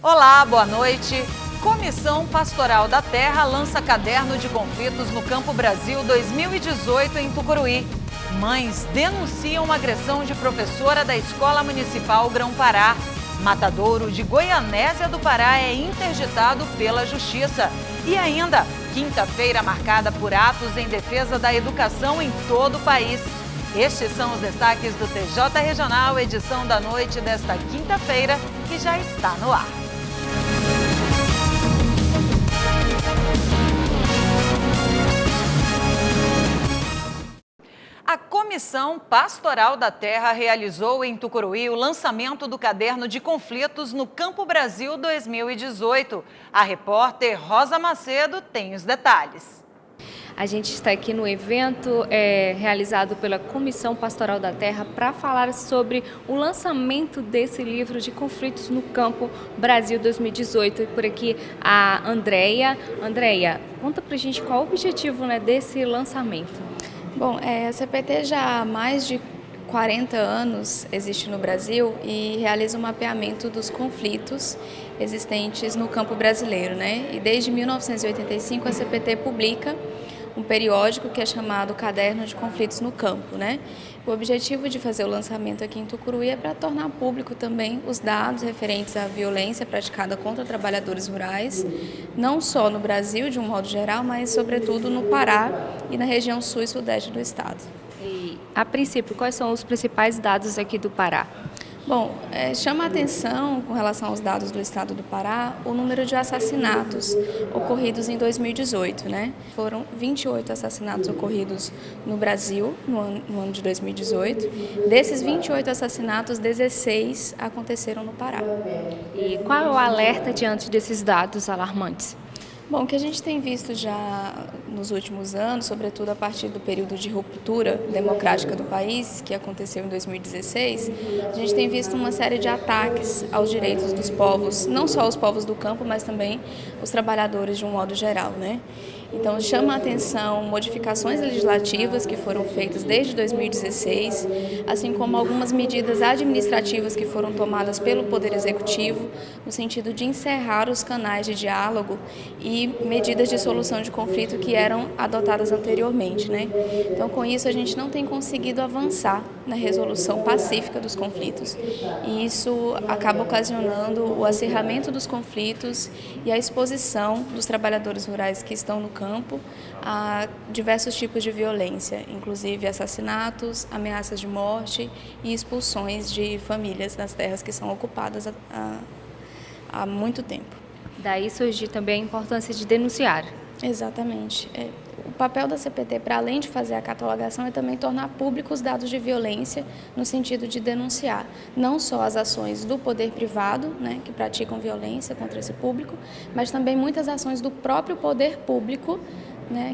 Olá, boa noite. Comissão Pastoral da Terra lança caderno de conflitos no Campo Brasil 2018 em Tucuruí. Mães denunciam agressão de professora da Escola Municipal Grão-Pará. Matadouro de Goianésia do Pará é interditado pela Justiça. E ainda, quinta-feira marcada por atos em defesa da educação em todo o país. Estes são os destaques do TJ Regional, edição da noite desta quinta-feira, que já está no ar. A Comissão Pastoral da Terra realizou em Tucuruí o lançamento do caderno de conflitos no Campo Brasil 2018. A repórter Rosa Macedo tem os detalhes. A gente está aqui no evento realizado pela Comissão Pastoral da Terra para falar sobre o lançamento desse livro de conflitos no Campo Brasil 2018. E por aqui a Andréia. Andréia, conta pra gente qual o objetivo, desse lançamento. Bom, a CPT já há mais de 40 anos existe no Brasil e realiza um mapeamento dos conflitos existentes no campo brasileiro, E desde 1985 a CPT publica um periódico que é chamado Caderno de Conflitos no Campo, O objetivo de fazer o lançamento aqui em Tucuruí é para tornar público também os dados referentes à violência praticada contra trabalhadores rurais, não só no Brasil de um modo geral, mas sobretudo no Pará e na região sul e sudeste do estado. E, a princípio, quais são os principais dados aqui do Pará? Bom, chama a atenção, com relação aos dados do estado do Pará, o número de assassinatos ocorridos em 2018, Foram 28 assassinatos ocorridos no Brasil no ano de 2018. Desses 28 assassinatos, 16 aconteceram no Pará. E qual é o alerta diante desses dados alarmantes? Bom, o que a gente tem visto já nos últimos anos, sobretudo a partir do período de ruptura democrática do país, que aconteceu em 2016, a gente tem visto uma série de ataques aos direitos dos povos, não só os povos do campo, mas também os trabalhadores de um modo geral, Então, chama a atenção modificações legislativas que foram feitas desde 2016, assim como algumas medidas administrativas que foram tomadas pelo Poder Executivo, no sentido de encerrar os canais de diálogo e medidas de solução de conflito que eram adotadas anteriormente, Então, com isso, a gente não tem conseguido avançar na resolução pacífica dos conflitos. E isso acaba ocasionando o acirramento dos conflitos e a exposição dos trabalhadores rurais que estão no campo a diversos tipos de violência, inclusive assassinatos, ameaças de morte e expulsões de famílias das terras que são ocupadas há muito tempo. Daí surge também a importância de denunciar. Exatamente. O papel da CPT, para além de fazer a catalogação, é também tornar públicos os dados de violência no sentido de denunciar não só as ações do poder privado, que praticam violência contra esse público, mas também muitas ações do próprio poder público,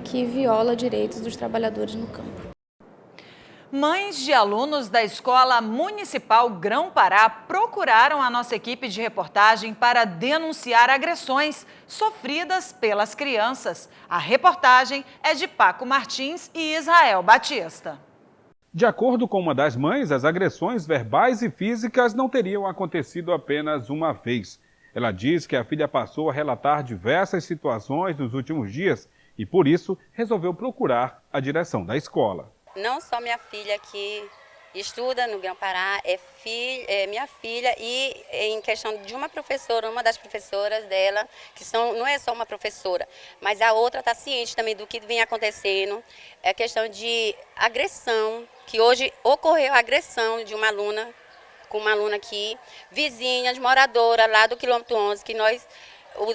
que viola direitos dos trabalhadores no campo. Mães de alunos da Escola Municipal Grão-Pará procuraram a nossa equipe de reportagem para denunciar agressões sofridas pelas crianças. A reportagem é de Paco Martins e Israel Batista. De acordo com uma das mães, as agressões verbais e físicas não teriam acontecido apenas uma vez. Ela diz que a filha passou a relatar diversas situações nos últimos dias e, por isso, resolveu procurar a direção da escola. Não só minha filha que estuda no Grão-Pará, é minha filha e em questão de uma professora, uma das professoras dela, não é só uma professora, mas a outra está ciente também do que vem acontecendo, é a questão de agressão, que hoje ocorreu a agressão de uma aluna, com uma aluna aqui, vizinha, moradora lá do quilômetro 11, que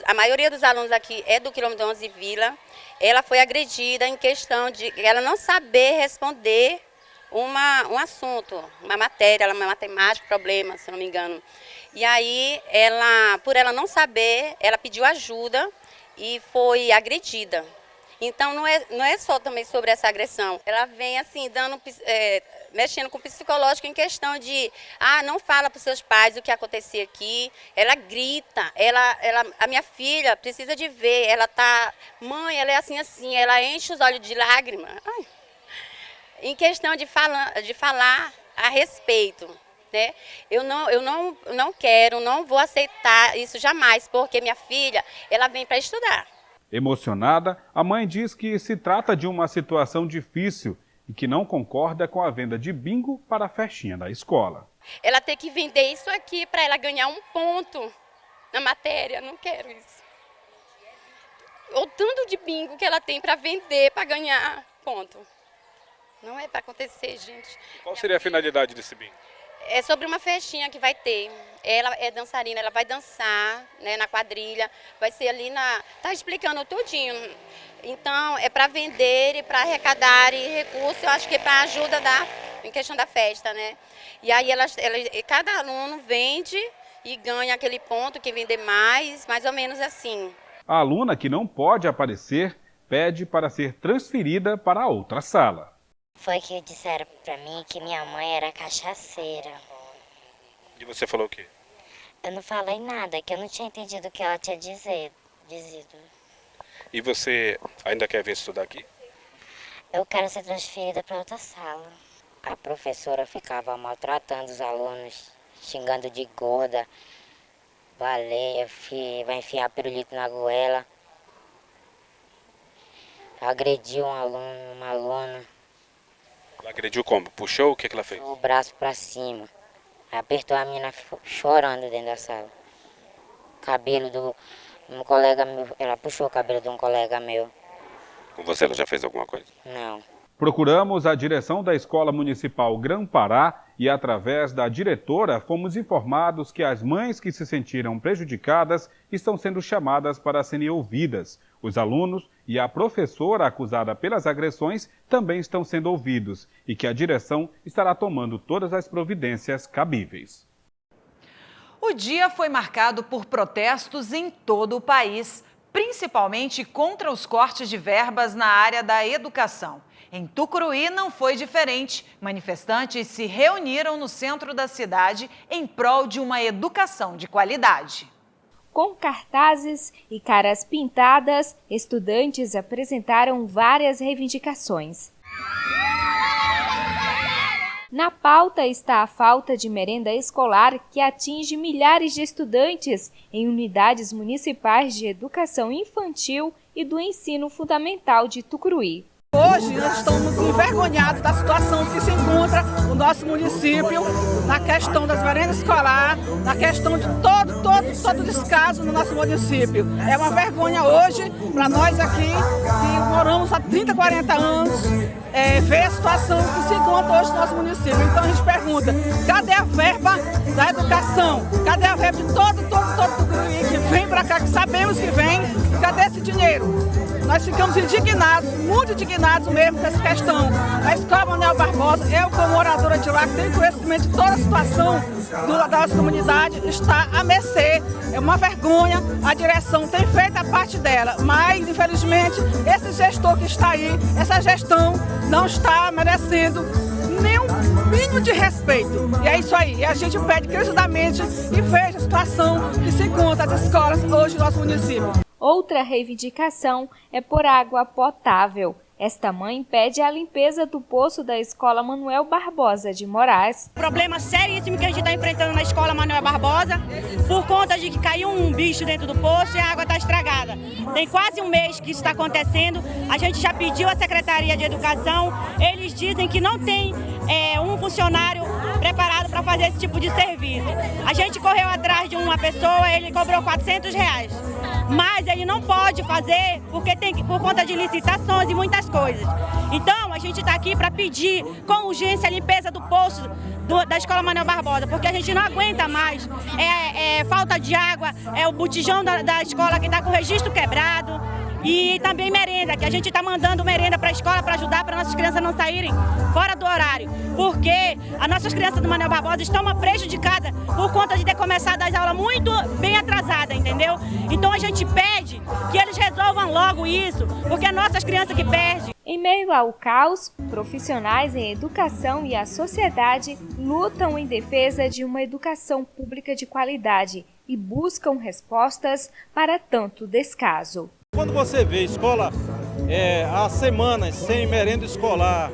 a maioria dos alunos aqui é do quilômetro 11 Vila. Ela foi agredida em questão de ela não saber responder um assunto, uma matéria, ela é uma matemática, problema, se não me engano. E aí, por ela não saber, ela pediu ajuda e foi agredida. Então, não é só também sobre essa agressão. Ela vem assim, mexendo com o psicológico em questão de, não fala para os seus pais o que acontecia aqui. Ela grita, a minha filha precisa de ver, mãe, ela é assim, ela enche os olhos de lágrimas. Em questão de falar a respeito, né? Eu não quero, não vou aceitar isso jamais, porque minha filha, ela vem para estudar. Emocionada, a mãe diz que se trata de uma situação difícil e que não concorda com a venda de bingo para a festinha da escola. Ela tem que vender isso aqui para ela ganhar um ponto na matéria, não quero isso. O tanto de bingo que ela tem para vender, para ganhar ponto. Não é para acontecer, gente. Qual seria a finalidade desse bingo? É sobre uma festinha que vai ter. Ela é dançarina, ela vai dançar, né, na quadrilha, vai ser ali na... Tá explicando tudinho. Então, é para vender e para arrecadar recursos, eu acho que é para ajuda em questão da festa, né? E aí cada aluno vende e ganha aquele ponto, que vender mais ou menos assim. A aluna que não pode aparecer pede para ser transferida para outra sala. Foi que disseram para mim que minha mãe era cachaceira. E você falou o quê? Eu não falei nada, que eu não tinha entendido o que ela tinha dizido. E você ainda quer vir estudar aqui? Eu quero ser transferida para outra sala. A professora ficava maltratando os alunos, xingando de gorda, baleia, vai enfiar pirulito na goela. Agrediu uma aluna. Ela agrediu como? Puxou? O que ela fez? O braço para cima. Apertou a menina chorando dentro da sala. Cabelo do um colega meu, ela puxou o cabelo de um colega meu. Com você ela já fez alguma coisa? Não. Procuramos a direção da Escola Municipal Grã-Pará e, através da diretora, fomos informados que as mães que se sentiram prejudicadas estão sendo chamadas para serem ouvidas. Os alunos e a professora acusada pelas agressões também estão sendo ouvidos e que a direção estará tomando todas as providências cabíveis. O dia foi marcado por protestos em todo o país, principalmente contra os cortes de verbas na área da educação. Em Tucuruí não foi diferente. Manifestantes se reuniram no centro da cidade em prol de uma educação de qualidade. Com cartazes e caras pintadas, estudantes apresentaram várias reivindicações. Na pauta está a falta de merenda escolar que atinge milhares de estudantes em unidades municipais de educação infantil e do ensino fundamental de Tucuruí. Hoje nós estamos envergonhados da situação que se encontra o nosso município na questão das merendas escolares, na questão de todo descaso no nosso município. É uma vergonha hoje para nós aqui, que moramos há 30, 40 anos, ver a situação que se encontra hoje no nosso município. Então a gente pergunta, cadê a verba da educação? Cadê a verba de todo Tucuruí que vem para cá, que sabemos que vem? Cadê esse dinheiro? Nós ficamos indignados, muito indignados mesmo com essa questão. A Escola Manuel Barbosa, eu como moradora de lá, que tenho conhecimento de toda a situação da nossa comunidade, está a mercê. É uma vergonha, a direção tem feito a parte dela, mas infelizmente esse gestor que está aí, essa gestão não está merecendo nenhum mínimo de respeito. E é isso aí, e a gente pede crescidamente e veja a situação que se encontra as escolas hoje no nosso município. Outra reivindicação é por água potável. Esta mãe pede a limpeza do poço da Escola Manuel Barbosa de Moraes. Problema seríssimo que a gente está enfrentando na Escola Manuel Barbosa, por conta de que caiu um bicho dentro do poço e a água está estragada. Tem quase um mês que isso está acontecendo, a gente já pediu à Secretaria de Educação, eles dizem que não tem um funcionário preparado para fazer esse tipo de serviço. A gente correu atrás de uma pessoa, ele cobrou R$400. Mas ele não pode fazer porque por conta de licitações e muitas coisas. Então, a gente está aqui para pedir com urgência a limpeza do poço da Escola Manuel Barbosa, porque a gente não aguenta mais. Falta de água, o botijão da escola que está com o registro quebrado. E também merenda, que a gente está mandando merenda para a escola para ajudar para nossas crianças não saírem fora do horário. Porque as nossas crianças do Manuel Barbosa estão prejudicadas por conta de ter começado as aulas muito bem atrasadas, entendeu? Então a gente pede que eles resolvam logo isso, porque é nossas crianças que perdem. Em meio ao caos, profissionais em educação e a sociedade lutam em defesa de uma educação pública de qualidade e buscam respostas para tanto descaso. Quando você vê escola há semanas sem merenda escolar,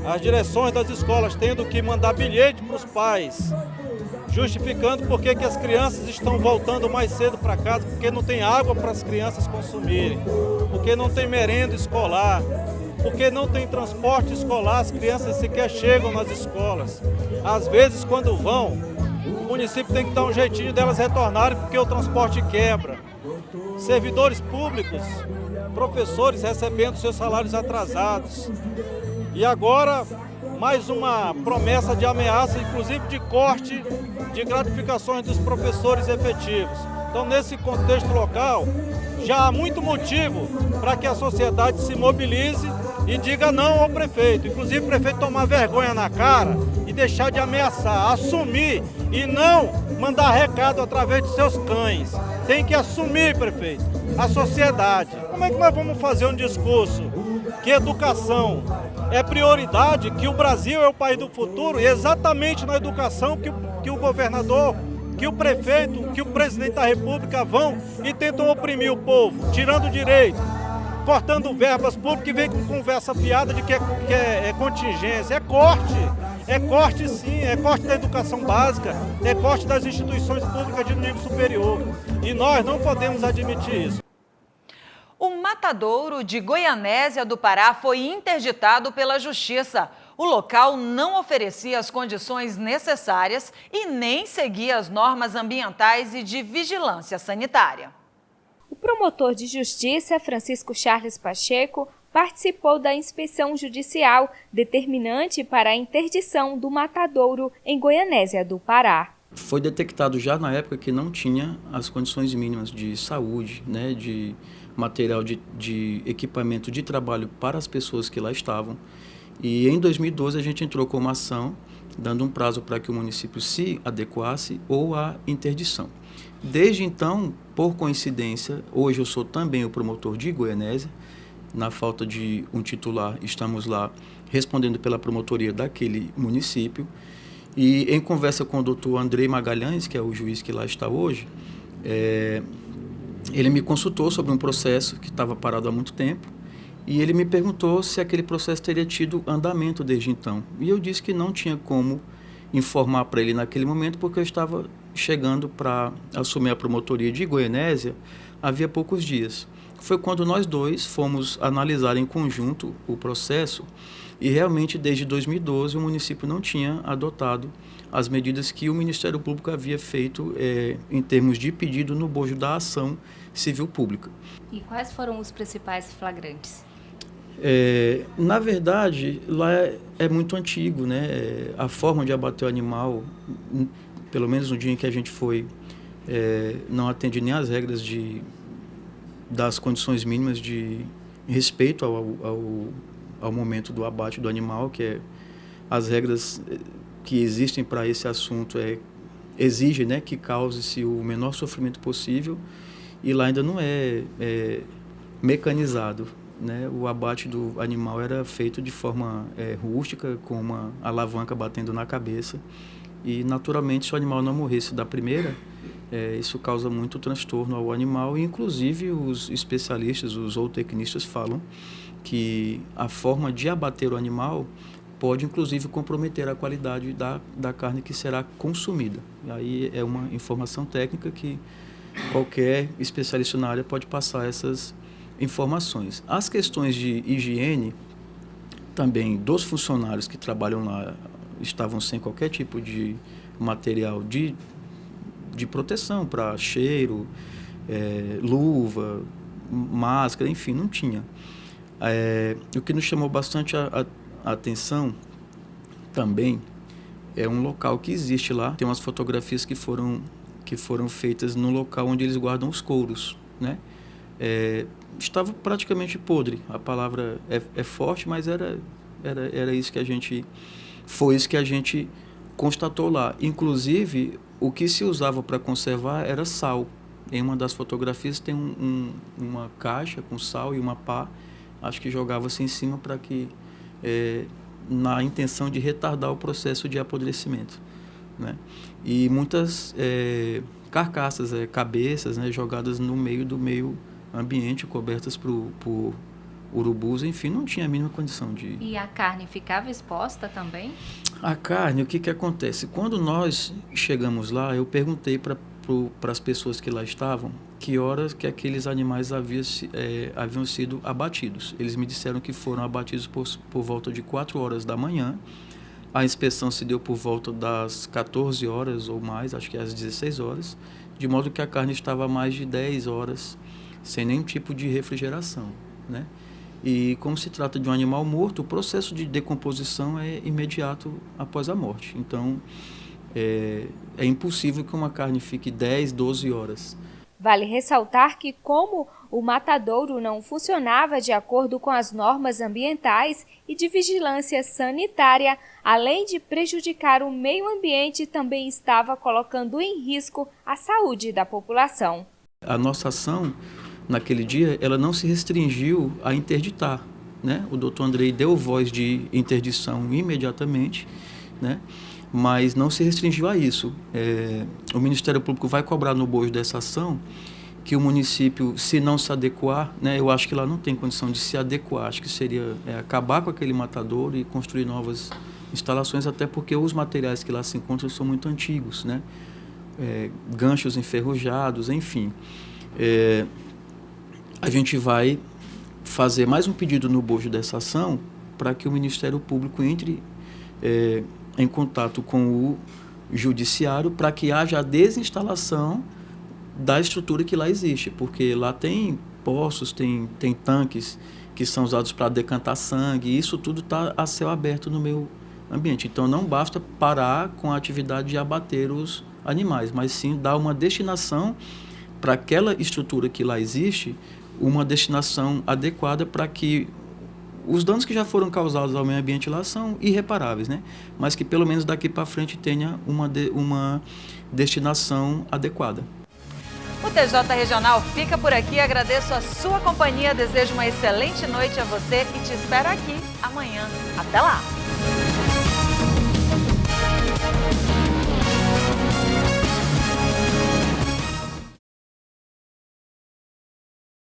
as direções das escolas tendo que mandar bilhete para os pais, justificando por que as crianças estão voltando mais cedo para casa, porque não tem água para as crianças consumirem, porque não tem merenda escolar, porque não tem transporte escolar, as crianças sequer chegam nas escolas. Às vezes, quando vão, o município tem que dar um jeitinho delas retornarem, porque o transporte quebra. Servidores públicos, professores recebendo seus salários atrasados. E agora, mais uma promessa de ameaça, inclusive de corte de gratificações dos professores efetivos. Então, nesse contexto local, já há muito motivo para que a sociedade se mobilize e diga não ao prefeito. Inclusive, o prefeito tomar vergonha na cara e deixar de ameaçar, assumir e não mandar recado através de seus cães. Tem que assumir, prefeito, a sociedade. Como é que nós vamos fazer um discurso que educação é prioridade, que o Brasil é o país do futuro, e exatamente na educação que o governador, que o prefeito, que o presidente da República vão e tentam oprimir o povo, tirando direito, cortando verbas públicas e vem com conversa fiada de que é contingência. É corte sim, é corte da educação básica, é corte das instituições públicas de nível superior. E nós não podemos admitir isso. O matadouro de Goianésia do Pará foi interditado pela Justiça. O local não oferecia as condições necessárias e nem seguia as normas ambientais e de vigilância sanitária. O promotor de justiça, Francisco Charles Pacheco, participou da inspeção judicial determinante para a interdição do matadouro em Goianésia do Pará. Foi detectado já na época que não tinha as condições mínimas de saúde, né, de material de equipamento de trabalho para as pessoas que lá estavam. E em 2012 a gente entrou com uma ação, dando um prazo para que o município se adequasse ou a interdição. Desde então, por coincidência, hoje eu sou também o promotor de Goianésia. Na falta de um titular, estamos lá respondendo pela promotoria daquele município. E em conversa com o doutor Andrei Magalhães, que é o juiz que lá está hoje, ele me consultou sobre um processo que estava parado há muito tempo e ele me perguntou se aquele processo teria tido andamento desde então. E eu disse que não tinha como informar para ele naquele momento porque eu estava chegando para assumir a promotoria de Goianésia havia poucos dias. Foi quando nós dois fomos analisar em conjunto o processo e realmente desde 2012 o município não tinha adotado as medidas que o Ministério Público havia feito em termos de pedido no bojo da ação civil pública. E quais foram os principais flagrantes? Na verdade, lá é muito antigo, né? A forma de abater o animal, pelo menos no dia em que a gente foi, não atende nem às regras das condições mínimas de respeito ao momento do abate do animal, que é as regras que existem para esse assunto exigem, né, que cause-se o menor sofrimento possível, e lá ainda não é mecanizado, né? O abate do animal era feito de forma rústica, com uma alavanca batendo na cabeça, e naturalmente se o animal não morresse da primeira, isso causa muito transtorno ao animal, e inclusive os especialistas, os zootecnistas falam que a forma de abater o animal pode inclusive comprometer a qualidade da carne que será consumida. E aí é uma informação técnica que qualquer especialista na área pode passar essas informações. As questões de higiene também dos funcionários que trabalham lá estavam sem qualquer tipo de material de proteção para cheiro, luva, máscara, enfim, não tinha. O que nos chamou bastante a atenção também é um local que existe lá. Tem umas fotografias que foram feitas no local onde eles guardam os couros, né? Estava praticamente podre. A palavra é forte, mas era isso que a gente... Foi isso que a gente constatou lá. Inclusive, o que se usava para conservar era sal. Em uma das fotografias tem uma caixa com sal e uma pá. Acho que jogava-se em cima para que... na intenção de retardar o processo de apodrecimento, né? E muitas cacarças, cabeças, né, jogadas no meio do meio ambiente, cobertas por urubus, enfim, não tinha a mínima condição de... E a carne ficava exposta também? A carne, o que acontece? Quando nós chegamos lá, eu perguntei para as pessoas que lá estavam que horas que aqueles animais haviam sido abatidos. Eles me disseram que foram abatidos por volta de 4 horas da manhã. A inspeção se deu por volta das 14 horas ou mais, acho que às 16 horas, de modo que a carne estava há mais de 10 horas, sem nenhum tipo de refrigeração, né? E como se trata de um animal morto, o processo de decomposição é imediato após a morte. Então, é impossível que uma carne fique 10, 12 horas. Vale ressaltar que, como o matadouro não funcionava de acordo com as normas ambientais e de vigilância sanitária, além de prejudicar o meio ambiente, também estava colocando em risco a saúde da população. A nossa ação, naquele dia, ela não se restringiu a interditar, né? O doutor Andrei deu voz de interdição imediatamente, né? Mas não se restringiu a isso. O Ministério Público vai cobrar no bojo dessa ação que o município, se não se adequar, né, eu acho que lá não tem condição de se adequar, acho que seria acabar com aquele matadouro e construir novas instalações, até porque os materiais que lá se encontram são muito antigos, né? Ganchos enferrujados, enfim. A gente vai fazer mais um pedido no bojo dessa ação para que o Ministério Público entre em contato com o judiciário para que haja a desinstalação da estrutura que lá existe, porque lá tem poços, tem tanques que são usados para decantar sangue, e isso tudo está a céu aberto no meio ambiente. Então não basta parar com a atividade de abater os animais, mas sim dar uma destinação para aquela estrutura que lá existe, uma destinação adequada para que os danos que já foram causados ao meio ambiente lá são irreparáveis, né? Mas que pelo menos daqui para frente tenha uma destinação adequada. O TJ Regional fica por aqui. Agradeço a sua companhia, desejo uma excelente noite a você e te espero aqui amanhã. Até lá!